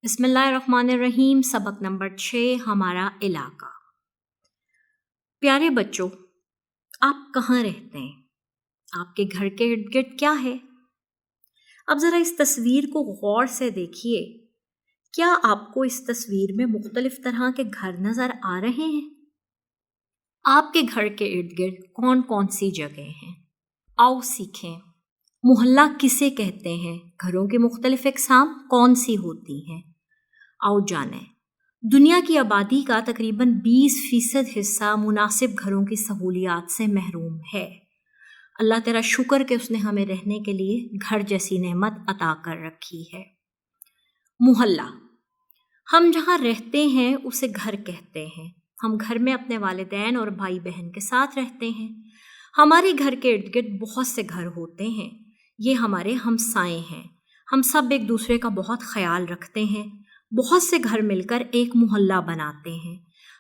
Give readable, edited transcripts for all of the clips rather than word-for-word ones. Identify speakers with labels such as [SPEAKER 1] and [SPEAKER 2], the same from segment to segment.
[SPEAKER 1] بسم اللہ الرحمن الرحیم۔ سبق نمبر 6، ہمارا علاقہ۔ پیارے بچوں، آپ کہاں رہتے ہیں؟ آپ کے گھر کے ارد گرد کیا ہے؟ اب ذرا اس تصویر کو غور سے دیکھیے۔ کیا آپ کو اس تصویر میں مختلف طرح کے گھر نظر آ رہے ہیں؟ آپ کے گھر کے ارد گرد کون کون سی جگہ ہیں؟ آؤ سیکھیں۔ محلہ کسے کہتے ہیں؟ گھروں کی مختلف اقسام کون سی ہوتی ہیں؟ آؤ جانیں۔ دنیا کی آبادی کا تقریباً 20% حصہ مناسب گھروں کی سہولیات سے محروم ہے۔ اللہ تیرا شکر کہ اس نے ہمیں رہنے کے لیے گھر جیسی نعمت عطا کر رکھی ہے۔ محلہ، ہم جہاں رہتے ہیں اسے گھر کہتے ہیں۔ ہم گھر میں اپنے والدین اور بھائی بہن کے ساتھ رہتے ہیں۔ ہمارے گھر کے ارد گرد بہت سے گھر ہوتے ہیں۔ یہ ہمارے ہمسائے ہیں۔ ہم سب ایک دوسرے کا بہت خیال رکھتے ہیں۔ بہت سے گھر مل کر ایک محلہ بناتے ہیں۔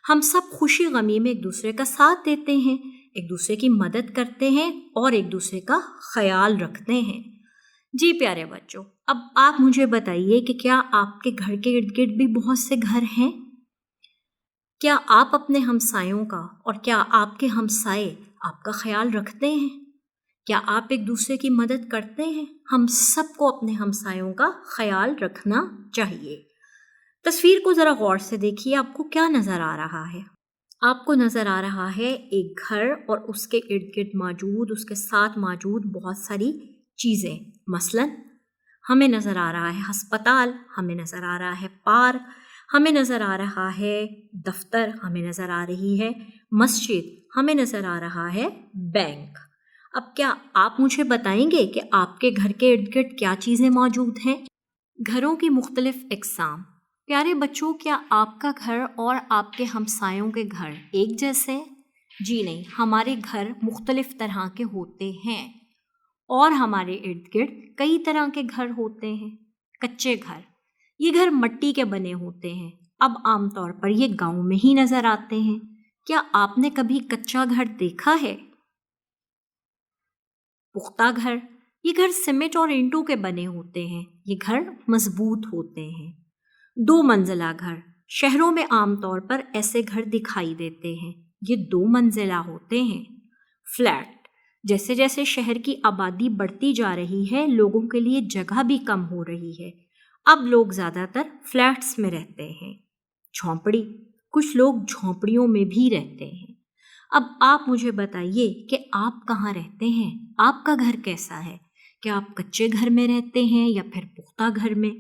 [SPEAKER 1] ہم سب خوشی غمی میں ایک دوسرے کا ساتھ دیتے ہیں، ایک دوسرے کی مدد کرتے ہیں اور ایک دوسرے کا خیال رکھتے ہیں۔ جی پیارے بچوں، اب آپ مجھے بتائیے کہ کیا آپ کے گھر کے ارد گرد بھی بہت سے گھر ہیں؟ کیا آپ اپنے ہمسایوں کا اور کیا آپ کے ہمسائے آپ کا خیال رکھتے ہیں؟ کیا آپ ایک دوسرے کی مدد کرتے ہیں؟ ہم سب کو اپنے ہمسایوں کا خیال رکھنا چاہیے۔ تصویر کو ذرا غور سے دیکھیے، آپ کو کیا نظر آ رہا ہے؟ آپ کو نظر آ رہا ہے ایک گھر اور اس کے ارد گرد اس کے ساتھ موجود بہت ساری چیزیں۔ مثلا ہمیں نظر آ رہا ہے ہسپتال، ہمیں نظر آ رہا ہے پارک، ہمیں نظر آ رہا ہے دفتر، ہمیں نظر آ رہی ہے مسجد، ہمیں نظر آ رہا ہے بینک۔ اب کیا آپ مجھے بتائیں گے کہ آپ کے گھر کے ارد گرد کیا چیزیں موجود ہیں؟ گھروں کی مختلف اقسام۔ پیارے بچوں، کیا آپ کا گھر اور آپ کے ہمسایوں کے گھر ایک جیسے؟ جی نہیں، ہمارے گھر مختلف طرح کے ہوتے ہیں اور ہمارے ارد گرد کئی طرح کے گھر ہوتے ہیں۔ کچے گھر، یہ گھر مٹی کے بنے ہوتے ہیں۔ اب عام طور پر یہ گاؤں میں ہی نظر آتے ہیں۔ کیا آپ نے کبھی کچا گھر دیکھا ہے؟ پختہ گھر، یہ گھر سیمنٹ اور اینٹوں کے بنے ہوتے ہیں۔ یہ گھر مضبوط ہوتے ہیں۔ 2 منزلہ گھر، شہروں میں عام طور پر ایسے گھر دکھائی دیتے ہیں۔ یہ 2 منزلہ ہوتے ہیں۔ فلیٹ، جیسے جیسے شہر کی آبادی بڑھتی جا رہی ہے، لوگوں کے لیے جگہ بھی کم ہو رہی ہے۔ اب لوگ زیادہ تر فلیٹس میں رہتے ہیں۔ جھونپڑی، کچھ لوگ جھونپڑیوں میں بھی رہتے ہیں۔ اب آپ مجھے بتائیے کہ آپ کہاں رہتے ہیں؟ آپ کا گھر کیسا ہے؟ کیا آپ کچے گھر میں رہتے ہیں یا پھر پختہ گھر میں؟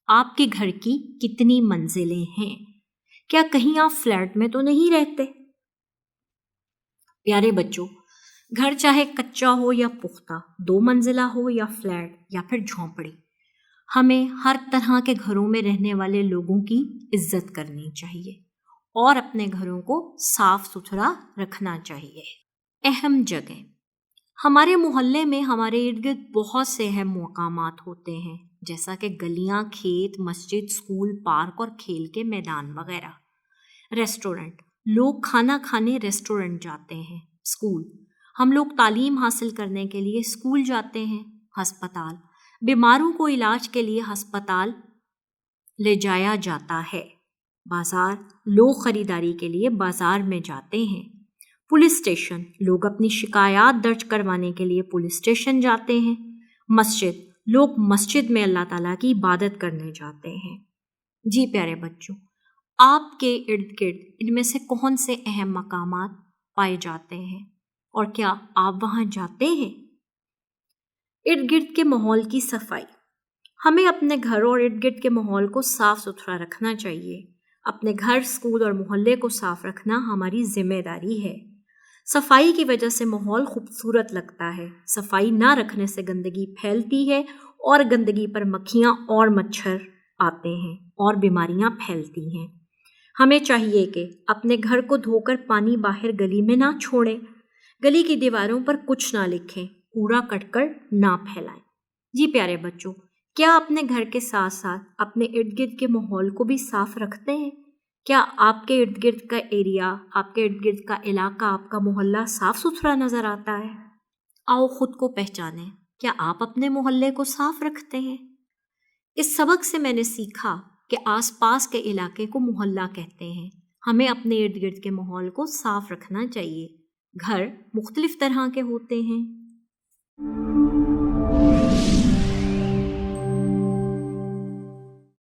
[SPEAKER 1] آپ کے گھر کی کتنی منزلیں ہیں؟ کیا کہیں آپ فلیٹ میں تو نہیں رہتے؟ پیارے بچوں، گھر چاہے کچا ہو یا پختہ، 2 منزلہ ہو یا فلیٹ یا پھر جھونپڑی، ہمیں ہر طرح کے گھروں میں رہنے والے لوگوں کی عزت کرنی چاہیے اور اپنے گھروں کو صاف ستھرا رکھنا چاہیے۔ اہم جگہ، ہمارے محلے میں ہمارے ارد گرد بہت سے اہم مقامات ہوتے ہیں، جیسا کہ گلیاں، کھیت، مسجد، اسکول، پارک اور کھیل کے میدان وغیرہ۔ ریسٹورنٹ، لوگ کھانا کھانے ریسٹورنٹ جاتے ہیں۔ اسکول، ہم لوگ تعلیم حاصل کرنے کے لیے اسکول جاتے ہیں۔ ہسپتال، بیماروں کو علاج کے لیے ہسپتال لے جایا جاتا ہے۔ بازار، لوگ خریداری کے لیے بازار میں جاتے ہیں۔ پولیس اسٹیشن، لوگ اپنی شکایات درج کروانے کے لیے پولیس اسٹیشن جاتے ہیں۔ مسجد، لوگ مسجد میں اللہ تعالیٰ کی عبادت کرنے جاتے ہیں۔ جی پیارے بچوں، آپ کے ارد گرد ان میں سے کون سے اہم مقامات پائے جاتے ہیں اور کیا آپ وہاں جاتے ہیں؟ ارد گرد کے ماحول کی صفائی، ہمیں اپنے گھر اور ارد گرد کے ماحول کو صاف ستھرا رکھنا چاہیے۔ اپنے گھر، اسکول اور محلے کو صاف رکھنا ہماری ذمہ داری ہے۔ صفائی کی وجہ سے ماحول خوبصورت لگتا ہے۔ صفائی نہ رکھنے سے گندگی پھیلتی ہے اور گندگی پر مکھیاں اور مچھر آتے ہیں اور بیماریاں پھیلتی ہیں۔ ہمیں چاہیے کہ اپنے گھر کو دھو کر پانی باہر گلی میں نہ چھوڑیں، گلی کی دیواروں پر کچھ نہ لکھیں، کوڑا کرکٹ نہ پھیلائیں۔ جی پیارے بچوں، کیا اپنے گھر کے ساتھ ساتھ اپنے ارد گرد کے ماحول کو بھی صاف رکھتے ہیں؟ کیا آپ کے ارد گرد کا ایریا، آپ کے ارد گرد کا علاقہ، آپ کا محلہ صاف ستھرا نظر آتا ہے؟ آؤ خود کو پہچانیں، کیا آپ اپنے محلے کو صاف رکھتے ہیں؟ اس سبق سے میں نے سیکھا کہ آس پاس کے علاقے کو محلہ کہتے ہیں. ہمیں اپنے ارد گرد کے ماحول کو صاف رکھنا چاہیے. گھر مختلف طرح کے ہوتے ہیں.